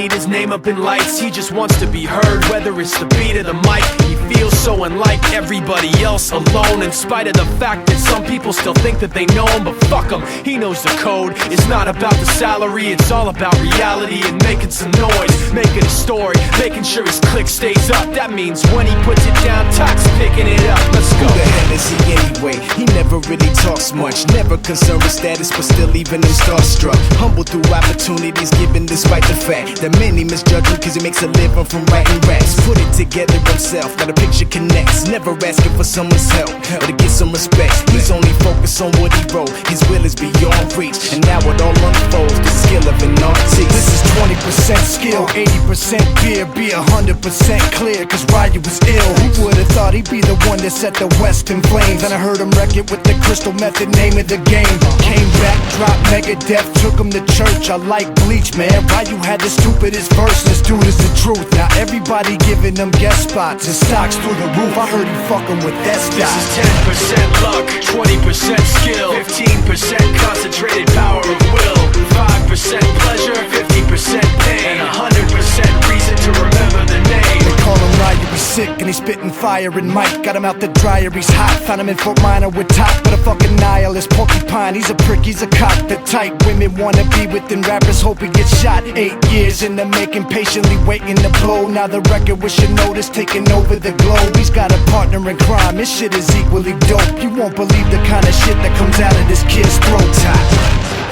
need his name up in lights. He just wants to be heard, whether it's the beat of the mic. He feels so unlike everybody else, alone, in spite of the fact that some people still think that they know him. But fuck him, he knows the code. It's not about the salary, it's all about reality and making some noise, making a story, making sure his click stays up. That means when he puts it down, Tox picking it up. Let's go. Who the hell is he anyway? He never really talks much, never concerned with status, but still leaving him starstruck. Humble through opportunities given despite the fact that many misjudge him cause he makes a living from writing raps. Put it together himself, now the picture connects. Never asking for someone's help or to get some respect. He's only focused on what he wrote. His will is beyond reach, and now it all unfolds. The skill of an artist. This is 20% skill, 80% beer, be 100% clear, cause Ryu was ill. Who would've thought he'd be the one that set the West in flames? And I heard him wreck it with the Crystal Method, name of the game. Came back, dropped Megadeth, took him to church. I like Bleach, man. Ryu had the stupidest verse, this dude is the truth. Now everybody giving them guest spots and stocks through the roof. I heard he fucking with that stock. This is 10% luck, 20% skill, 15% concentrated power of will, 5% pleasure, 50% pain, and 100% reason to remember the name. They call him Ryu, he's sick and he's spitting fire. And Mike got him out the dryer, he's hot. Found him in Fort Minor with top, but a fucking nihilist. Porcupine, he's a prick, he's a cock. The type women wanna be with, and rappers hope he gets shot. 8 years in the making, patiently waiting to blow. Now the record with your notice taking over the globe. He's got a partner in crime, his shit is equally dope. You won't believe the kind of shit that comes out of this kid's throat.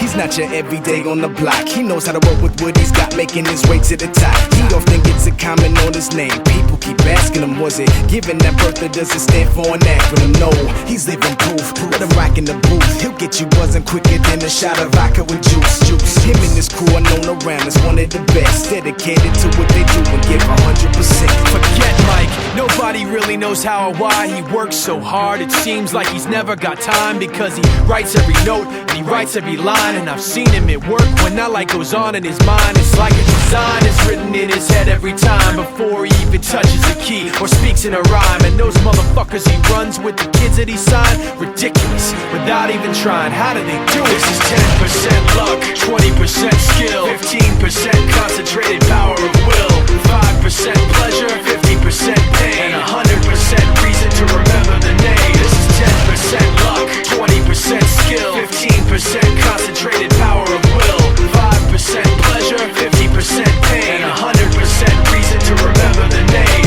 He's not your everyday on the block. He knows how to work with what he's got, making his way to the top. He often gets a comment on his name. People keep asking him, was it given that birth, or does it stand for an acronym? No, he's living proof. Let him rock in the booth. He'll get you buzzing quicker than a shot of vodka with juice. Him and his crew are known around as one of the best, dedicated to what they do and give 100%. Forget Mike, nobody really knows how or why he works so hard. It seems like he's never got time, because he writes every note and he writes every line. And I've seen him at work when that light goes on in his mind. It's like a design is written in his head every time, before he even touches a key or speaks in a rhyme. And those motherfuckers he runs with, the kids that he signed, ridiculous, without even trying. How do they do it? This is 10% luck, 20% skill, 15% concentrated power of will, 5% pleasure, 50% pain, and 100% reason to remember the name. This is 10% luck, 20% skill, 15% concentrated power of will, 5% pleasure, 50% pain, and 100% reason to remember the name.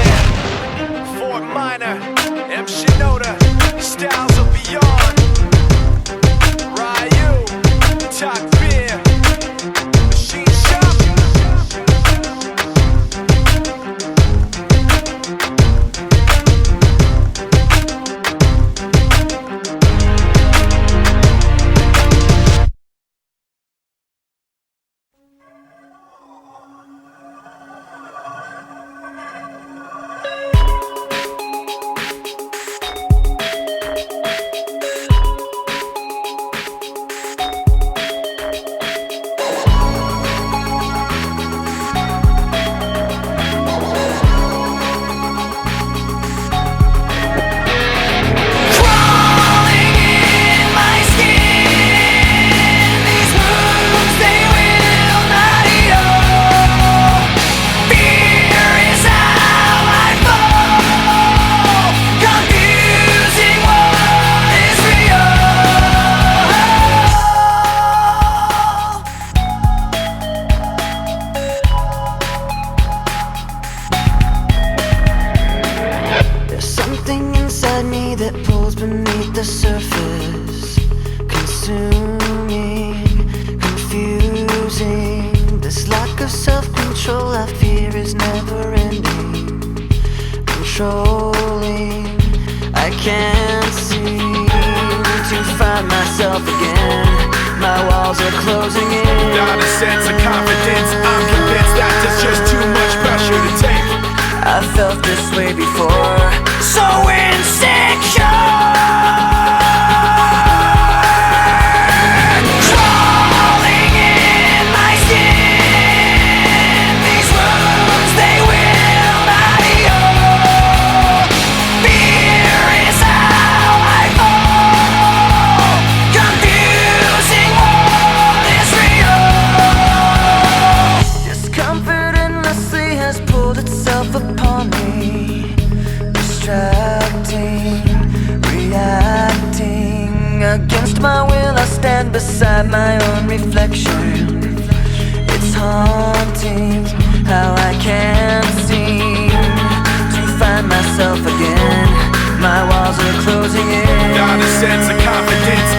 Yeah. Fort Minor, M. Shinoda, Styles of Beyond, Ryu, Talk Beer, Machine Shop. the surface, consuming, confusing. This lack of self-control I fear is never ending, controlling. I can't seem to find myself again. My walls are closing in. Without a sense of confidence, I'm convinced that there's just too much pressure to take. I felt this way before, so insecure. Crawling in my skin, these wounds, they will not heal. Fear is how I fall, confusing what is real. Just come Against my will I stand beside my own reflection. It's haunting how I can't seem to find myself again. My walls are closing in. Not a sense of confidence,